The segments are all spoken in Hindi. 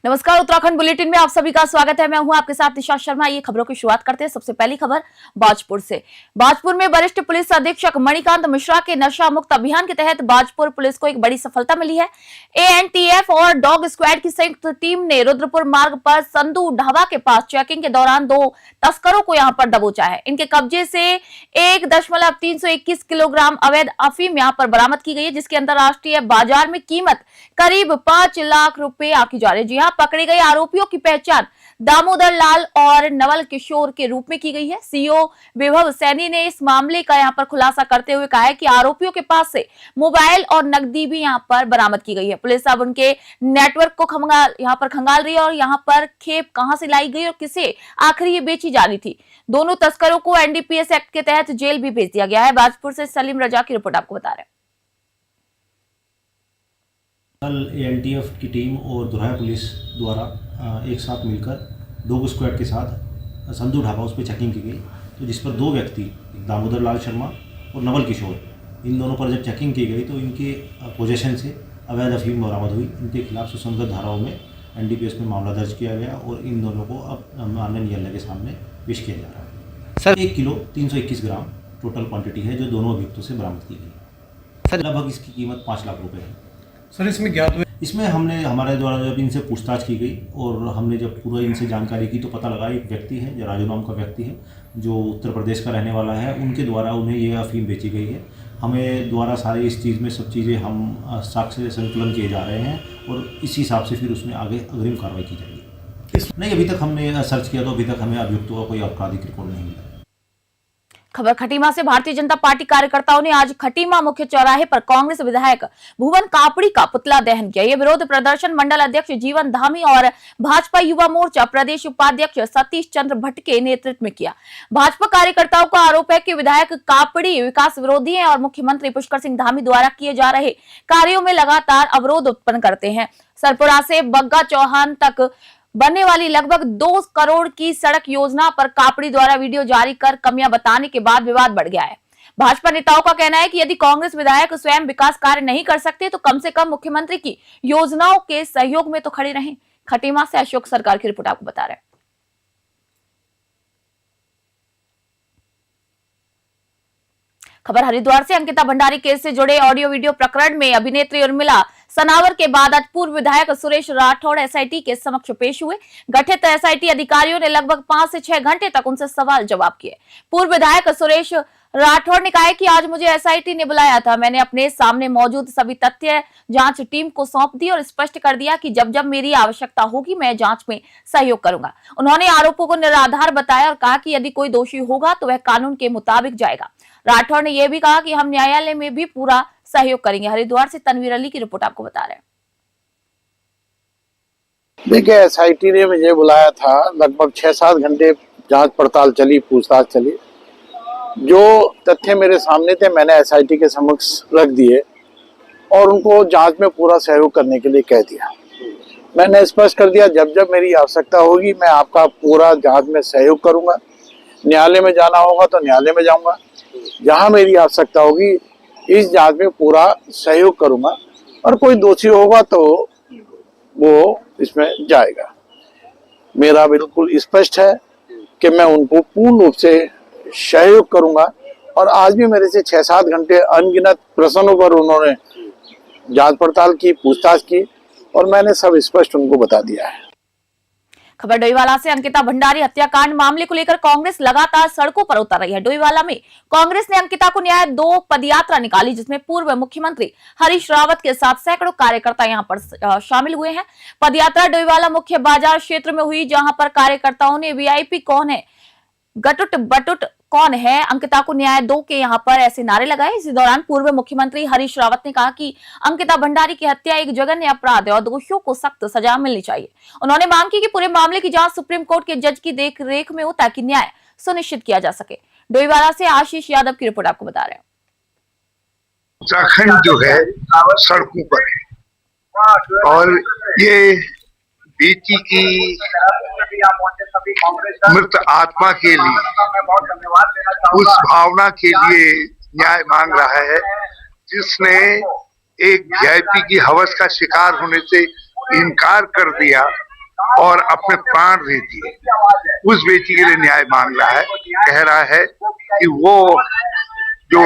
नमस्कार, उत्तराखंड बुलेटिन में आप सभी का स्वागत है। मैं हूं आपके साथ निशा शर्मा। ये खबरों की शुरुआत करते हैं। सबसे पहली खबर बाजपुर से। बाजपुर में वरिष्ठ पुलिस अधीक्षक मणिकांत मिश्रा के नशा मुक्त अभियान के तहत बाजपुर पुलिस को एक बड़ी सफलता मिली है। एएनटीएफ और डॉग स्क्वाड की संयुक्त टीम ने रुद्रपुर मार्ग पर संधू ढाबा के पास चेकिंग के दौरान 2 तस्करों को यहां पर दबोचा है। इनके कब्जे से 1.321 किलोग्राम अवैध अफीम यहां पर बरामद की गई है, जिसकी अंतर्राष्ट्रीय बाजार में कीमत करीब 5 लाख रुपए आंकी जा रही है। जी हां, पकड़े गए आरोपियों की पहचान दामोदर लाल और नवल किशोर के रूप में की गई है। सीओ विभव सैनी ने इस मामले का यहां पर खुलासा करते हुए कहा है कि आरोपियों के पास से मोबाइल और नकदी भी यहां पर बरामद की गई है। पुलिस अब उनके नेटवर्क को खंगाल रही है और यहां पर खेप कहां से लाई गई और किसे आखिर ये बेची जा रही थी। दोनों तस्करों को एनडीपीएस एक्ट के तहत जेल भी भेज दिया गया है। बाजपुर से सलीम रजा की रिपोर्ट आपको बता रहे हैं। कल एएनटीएफ की टीम और दुराया पुलिस द्वारा एक साथ मिलकर डॉग स्क्वाड के साथ संधू ढाबा उस पर चेकिंग की गई, तो जिस पर 2 व्यक्ति दामोदर लाल शर्मा और नवल किशोर, इन दोनों पर जब चेकिंग की गई तो इनके पोजीशन से अवैध अफीम बरामद हुई। इनके खिलाफ सुसंगत धाराओं में एनडीपीएस में मामला दर्ज किया गया और इन दोनों को अब माननीय न्यायालय के सामने पेश किया जा रहा है। सर 1 किलो 321 ग्राम टोटल क्वांटिटी है जो दोनों अभियुक्तों से बरामद की गई। सर लगभग इसकी कीमत 5 लाख रुपये है। सर इसमें ज्ञात हुए, इसमें हमारे द्वारा जब इनसे पूछताछ की गई और हमने जब पूरा इनसे जानकारी की तो पता लगा एक व्यक्ति है, जो राजू नाम का व्यक्ति है, जो उत्तर प्रदेश का रहने वाला है। उनके द्वारा उन्हें ये अफीम बेची गई है। हमें द्वारा सारी इस चीज़ में सब चीज़ें हम साक्ष्य संकलन किए जा रहे हैं और इस हिसाब से फिर उसमें आगे अग्रिम कार्रवाई की जाएगी। नहीं, अभी तक हमने सर्च किया तो अभी तक हमें अभियुक्तों का कोई आपराधिक रिकॉर्ड नहीं मिला। खबर खटीमा से। भारतीय जनता पार्टी कार्यकर्ताओं ने आज खटीमा मुख्य चौराहे पर कांग्रेस विधायक भुवन कापड़ी का पुतला दहन किया। यह विरोध प्रदर्शन मंडल अध्यक्ष जीवन धामी और भाजपा युवा मोर्चा प्रदेश उपाध्यक्ष सतीश चंद्र भट्ट के नेतृत्व में किया। भाजपा कार्यकर्ताओं का आरोप है कि विधायक कापड़ी विकास विरोधी हैं और मुख्यमंत्री पुष्कर सिंह धामी द्वारा किए जा रहे कार्यों में लगातार अवरोध उत्पन्न करते हैं। सरपुरा से बग्गा चौहान तक बनने वाली लगभग 2 करोड़ की सड़क योजना पर कापड़ी द्वारा वीडियो जारी कर कमियां बताने के बाद विवाद बढ़ गया है। भाजपा नेताओं का कहना है कि यदि कांग्रेस विधायक स्वयं विकास कार्य नहीं कर सकते तो कम से कम मुख्यमंत्री की योजनाओं के सहयोग में तो खड़े रहें। खटीमा से अशोक सरकार की रिपोर्ट आपको बता रहे हैं। खबर हरिद्वार से। अंकिता भंडारी केस से जुड़े ऑडियो वीडियो प्रकरण में अभिनेत्री उर्मिला सनावर के बाद आज पूर्व विधायक सुरेश राठौड़ एसआईटी के समक्ष पेश हुए। गठित एसआईटी अधिकारियों ने लगभग 5 से 6 घंटे तक उनसे सवाल जवाब किए। पूर्व विधायक सुरेश राठौड़ ने कहा कि आज मुझे एसआईटी ने बुलाया था। मैंने अपने सामने मौजूद सभी तथ्य जांच टीम को सौंप दी और स्पष्ट कर दिया कि जब जब मेरी आवश्यकता होगी मैं जांच में सहयोग करूंगा। उन्होंने आरोपों को निराधार बताया और कहा कि यदि कोई दोषी होगा तो वह कानून के मुताबिक जाएगा। राठौड़ ने यह भी कहा कि हम न्यायालय में भी पूरा सहयोग करेंगे। हरिद्वार से तनवीर अली की रिपोर्ट आपको बता रहे हैं। देखिए, एसआईटी ने मुझे बुलाया था। लगभग 6-7 घंटे जांच पड़ताल चली, पूछताछ चली। जो तथ्य मेरे सामने थे मैंने एसआईटी के समक्ष रख दिए और उनको जांच में पूरा सहयोग करने के लिए कह दिया। मैंने स्पष्ट कर दिया जब जब मेरी आवश्यकता होगी मैं आपका पूरा जांच में सहयोग करूंगा। न्यायालय में जाना होगा तो न्यायालय में जाऊंगा। जहां मेरी आवश्यकता होगी इस जांच में पूरा सहयोग करूंगा और कोई दोषी होगा तो वो इसमें जाएगा। मेरा बिल्कुल स्पष्ट है कि मैं उनको पूर्ण रूप से सहयोग करूंगा और आज भी मेरे से 6-7 घंटे अनगिनत प्रश्नों पर उन्होंने जांच पड़ताल की, पूछताछ की और मैंने सब स्पष्ट उनको बता दिया है। खबर डोईवाला से। अंकिता भंडारी हत्याकांड मामले को लेकर कांग्रेस लगातार सड़कों पर उतर रही है। डोईवाला में कांग्रेस ने अंकिता को न्याय 2 पदयात्रा निकाली, जिसमें पूर्व मुख्यमंत्री हरीश रावत के साथ सैकड़ों कार्यकर्ता यहां पर शामिल हुए हैं। पदयात्रा डोईवाला मुख्य बाजार क्षेत्र में हुई, जहां पर कार्यकर्ताओं ने वीआईपी कौन है, गटुट बटुट कौन है, अंकिता को न्याय 2 के यहां पर ऐसे नारे लगाए। इसी दौरान पूर्व मुख्यमंत्री हरीश रावत ने कहा कि अंकिता भंडारी की हत्या एक जघन्य अपराध है और दोषियों को सख्त सजा मिलनी चाहिए। उन्होंने मांग की कि पूरे मामले की जांच सुप्रीम कोर्ट के जज की देखरेख में हो ताकि न्याय सुनिश्चित किया जा सके। डोईवाला से आशीष यादव की रिपोर्ट आपको बता रहे हैं। उत्तराखंड जो है सड़कों पर है और ये बेटी की मृत आत्मा के लिए उस भावना के लिए न्याय मांग रहा है जिसने एक वीआईपी की हवस का शिकार होने से इनकार कर दिया और अपने प्राण दे दिए, उस बेटी के लिए न्याय मांग रहा है। कह रहा है कि वो जो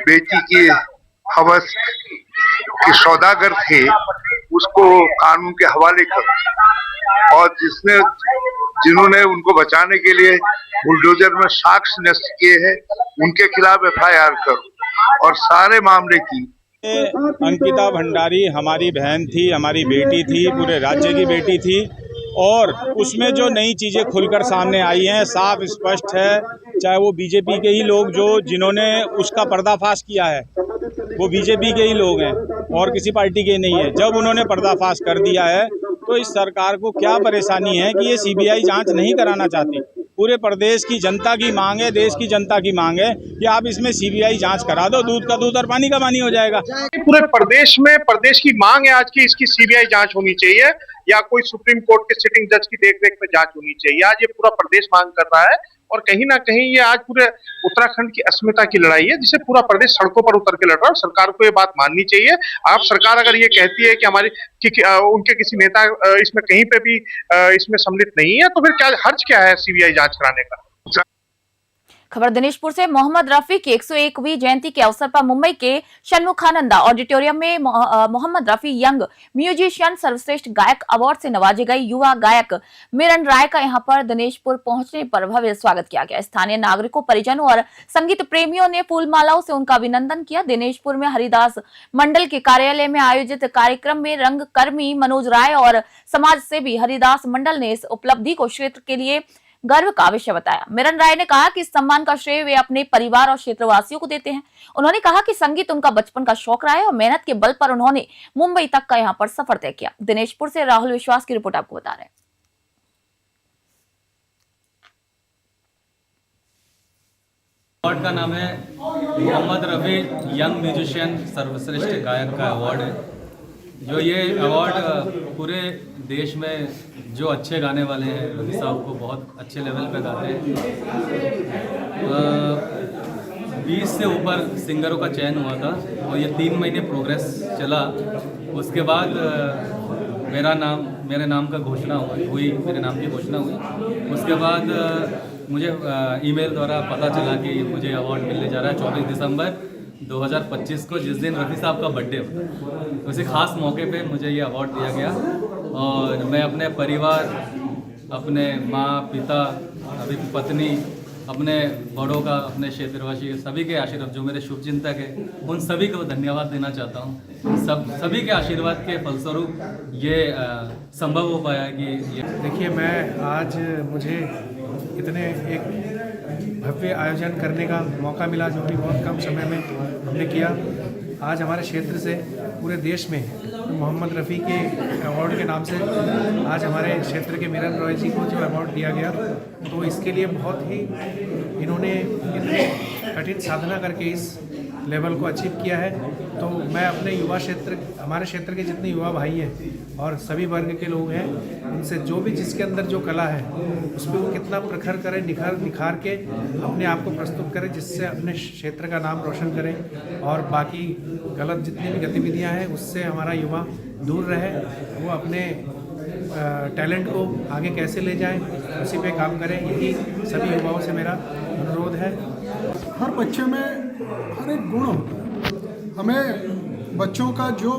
बेटी की हवस के सौदागर थे उसको कानून के हवाले करो, और जिन्होंने उनको बचाने के लिए बुलडोजर में साक्ष्य नष्ट किए हैं उनके खिलाफ FIR करो, और सारे मामले की। अंकिता भंडारी हमारी बहन थी, हमारी बेटी थी, पूरे राज्य की बेटी थी, और उसमें जो नई चीज़ें खुलकर सामने आई हैं साफ स्पष्ट है, चाहे वो बीजेपी के ही लोग जिन्होंने उसका पर्दाफाश किया है वो बीजेपी के ही लोग हैं और किसी पार्टी के नहीं है। जब उन्होंने पर्दाफाश कर दिया है तो इस सरकार को क्या परेशानी है कि ये CBI जांच नहीं कराना चाहती। पूरे प्रदेश की जनता की मांग है, देश की जनता की मांग है कि आप इसमें CBI जांच करा दो, दूध का दूध और पानी का पानी हो जाएगा। पूरे प्रदेश में प्रदेश की मांग है आज की इसकी CBI जांच होनी चाहिए, या कोई सुप्रीम कोर्ट के सिटिंग जज की देखरेख में जांच होनी चाहिए। आज ये पूरा प्रदेश मांग कर रहा है, और कहीं ना कहीं ये आज पूरे उत्तराखंड की अस्मिता की लड़ाई है, जिसे पूरा प्रदेश सड़कों पर उतर के लड़ रहा है। सरकार को ये बात माननी चाहिए। आप सरकार अगर ये कहती है कि उनके किसी नेता इसमें कहीं पे भी इसमें सम्मिलित नहीं है, तो फिर क्या हर्ज क्या है CBI जांच कराने का। खबर दिनेशपुर से। मोहम्मद रफी की 101वीं जयंती के अवसर पर मुंबई के षण्मुखानंदा ऑडिटोरियम में मोहम्मद रफी यंग म्यूजिशियन सर्वश्रेष्ठ गायक अवार्ड से नवाजे गए युवा गायक मिरन राय का यहां पर दिनेशपुर पहुंचने पर भव्य स्वागत किया गया। स्थानीय नागरिकों, परिजनों और संगीत प्रेमियों ने फूलमालाओं से उनका अभिनंदन किया। दिनेशपुर में हरिदास मंडल के कार्यालय में आयोजित कार्यक्रम में रंगकर्मी मनोज राय और समाज सेवी हरिदास मंडल ने इस उपलब्धि को क्षेत्र के लिए गर्व का विषय बताया। मिरन राय ने कहा कि इस सम्मान का श्रेय वे अपने परिवार और क्षेत्रवासियों को देते हैं। उन्होंने कहा कि संगीत उनका बचपन का शौक रहा है और मेहनत के बल पर उन्होंने मुंबई तक का यहां पर सफर तय किया। दिनेशपुर से राहुल विश्वास की रिपोर्ट आपको बता रहे हैं। अवार्ड का नाम है मोहम्मद रफी यंग म्यूजिशियन सर्वश्रेष्ठ गायक का अवार्ड है। जो ये अवार्ड पूरे देश में जो अच्छे गाने वाले हैं, रफी साहब को बहुत अच्छे लेवल पे गाते हैं। 20 से ऊपर सिंगरों का चयन हुआ था और ये 3 महीने प्रोग्रेस चला। उसके बाद मेरे नाम की घोषणा हुई। उसके बाद मुझे ईमेल द्वारा पता चला कि मुझे अवार्ड मिलने जा रहा है 24 दिसंबर 2025 को, जिस दिन रफ़ी साहब का बर्थडे हो। उसी खास मौके पे मुझे ये अवार्ड दिया गया और मैं अपने परिवार, अपने माँ पिता, अभी पत्नी, अपने बड़ों का, अपने क्षेत्रवासी सभी के आशीर्वाद, जो मेरे शुभचिंतक हैं, उन सभी को धन्यवाद देना चाहता हूँ। सभी के आशीर्वाद के फलस्वरूप ये संभव हो पाया कि ये। देखिए, मैं आज मुझे इतने एक भव्य आयोजन करने का मौका मिला, जो कि बहुत कम समय में हमने किया। आज हमारे क्षेत्र से पूरे देश में मोहम्मद रफ़ी के अवार्ड के नाम से आज हमारे क्षेत्र के मिरन रॉय जी को जो अवार्ड दिया गया, तो इसके लिए बहुत ही इन्होंने इतने कठिन साधना करके इस लेवल को अचीव किया है। तो मैं अपने युवा क्षेत्र, हमारे क्षेत्र के जितने युवा भाई हैं और सभी वर्ग के लोग हैं, उनसे जो भी जिसके अंदर जो कला है उस पर वो कितना प्रखर करें, निखार के अपने आप को प्रस्तुत करें, जिससे अपने क्षेत्र का नाम रोशन करें और बाकी गलत जितनी भी गतिविधियां हैं उससे हमारा युवा दूर रहे। वो अपने टैलेंट को आगे कैसे ले जाएं, उसी पे काम करें। यही सभी युवाओं से मेरा अनुरोध है। हर बच्चे में हर एक गुण होता है। हमें बच्चों का जो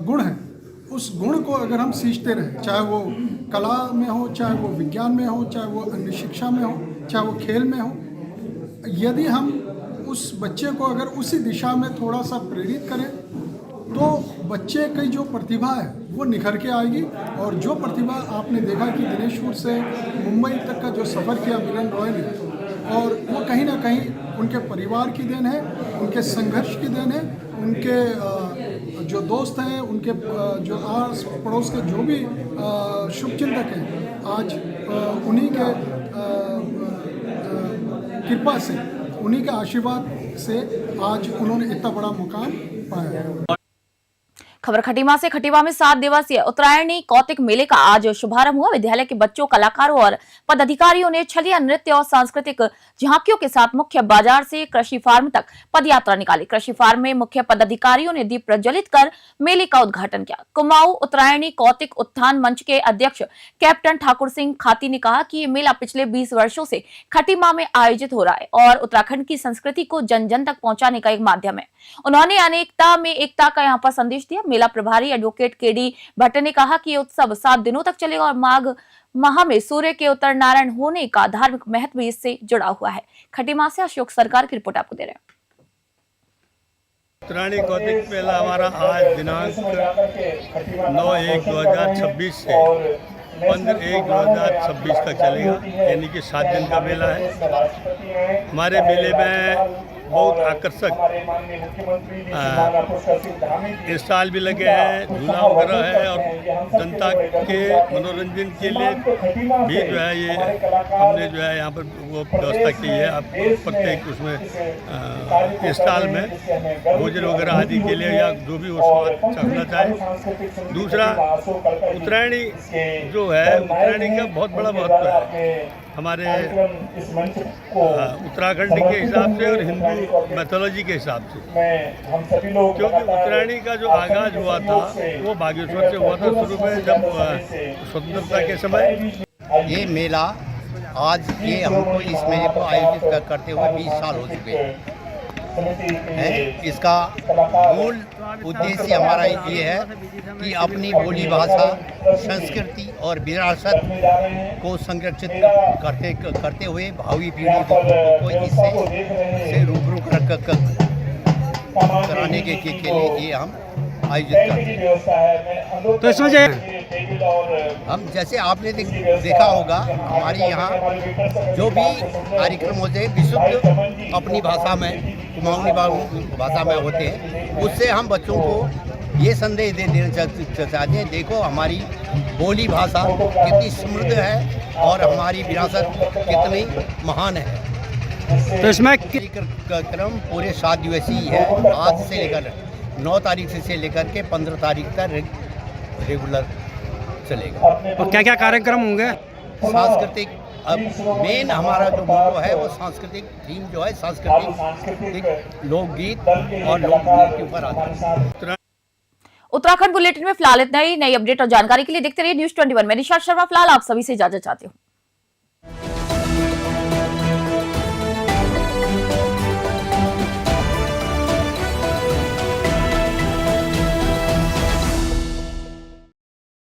गुण है उस गुण को अगर हम सींचते रहें, चाहे वो कला में हो, चाहे वो विज्ञान में हो, चाहे वो अन्य शिक्षा में हो, चाहे वो खेल में हो, यदि हम उस बच्चे को अगर उसी दिशा में थोड़ा सा प्रेरित करें तो बच्चे की जो प्रतिभा है वो निखर के आएगी। और जो प्रतिभा आपने देखा कि दिनेशपुर से मुंबई तक का जो सफ़र किया मिरन रॉय ने, और वो कहीं ना कहीं उनके परिवार की देन है, उनके संघर्ष की देन है, उनके जो दोस्त हैं, उनके जो आस पड़ोस के जो भी शुभचिंतक हैं, आज उन्हीं के कृपा से, उन्हीं के आशीर्वाद से आज उन्होंने इतना बड़ा मुकाम पाया है। खबर खटीमा से। खटीमा में 7 दिवसीय उत्तरायणी कौतिक मेले का आज शुभारंभ हुआ। विद्यालय के बच्चों, कलाकारों और पदाधिकारियों ने छलिया नृत्य और सांस्कृतिक झांकियों के साथ मुख्य बाजार से कृषि फार्म तक पदयात्रा निकाली। कृषि फार्म में मुख्य पदाधिकारियों ने दीप प्रज्वलित कर मेले का उद्घाटन किया। कुमाऊं उत्तरायणी कौतिक उत्थान मंच के अध्यक्ष कैप्टन ठाकुर सिंह खाती ने कहा कि ये मेला पिछले 20 वर्षों से खटीमा में आयोजित हो रहा है और उत्तराखंड की संस्कृति को जन जन तक पहुंचाने का एक माध्यम है। उन्होंने अनेकता में एकता का यहाँ पर संदेश दिया। मेला प्रभारी एडवोकेट केडी भट्ट ने कहा कि ये उत्सव 7 दिनों तक चलेगा और माघ माह में सूर्य के उत्तर नारायण होने का धार्मिक महत्व भी इससे जुड़ा हुआ है। खटीमा से अशोक सरकार की रिपोर्ट आपको दे रहे हैं। उत्तरायणी कौतिक मेला हमारा आज दिनांक 9/1/2026 से 15/1/2026 तक चलेगा, यानी कि 7 दिन का मेला है। हमारे मेले में बहुत आकर्षक स्टॉल भी लगे हैं, झूला वगैरह है और जनता के मनोरंजन के लिए भी जो है ये हमने जो है यहाँ पर वो व्यवस्था की है। आप प्रत्येक उसमें स्टॉल में भोजन वगैरह आदि के लिए या जो भी वो स्वाद चाहना चाहे। दूसरा, उत्तरायणी जो है, उत्तरायणी का बहुत बड़ा महत्व है हमारे उत्तराखंड के हिसाब से और हिंदू मैथोलॉजी के हिसाब से, क्योंकि उत्तरायणी का जो आगाज हुआ था वो बागेश्वर से हुआ था शुरू में, जब स्वतंत्रता के समय। ये मेला आज ये हमको इस मेले को आयोजित करते हुए 20 साल हो चुके हैं। इसका मूल उद्देश्य हमारा ये है कि अपनी बोली भाषा, संस्कृति और विरासत को संरक्षित करते हुए भावी पीढ़ी को इससे रूबरू कराने के लिए ये हम आयोजित करते हैं। तो इसमें हम जैसे आपने देखा होगा, हमारे यहाँ जो भी कार्यक्रम होते हैं विशुद्ध अपनी भाषा में, कुमाऊनी भाषा में होते हैं। उससे हम बच्चों को ये संदेश देना चाहते हैं, देखो हमारी बोली भाषा कितनी समृद्ध है और हमारी विरासत कितनी महान है। तो इसमें कार्यक्रम पूरे 7 दिवसीय है। आज से लेकर 9 तारीख से लेकर के 15 तारीख तक रेगुलर चलेगा। और क्या क्या कार्यक्रम होंगे? सांस्कृतिक, अब मेन हमारा जो मोटो है वो सांस्कृतिक थीम जो है, सांस्कृतिक लोकगीत और लोकगीत के ऊपर आधारित। उत्तराखंड बुलेटिन में फिलहाल इतना ही। नई अपडेट और जानकारी के लिए देखते रहिए न्यूज़ 21। मैं निशा शर्मा फिलहाल आप सभी से इजाजत चाहती हूँ।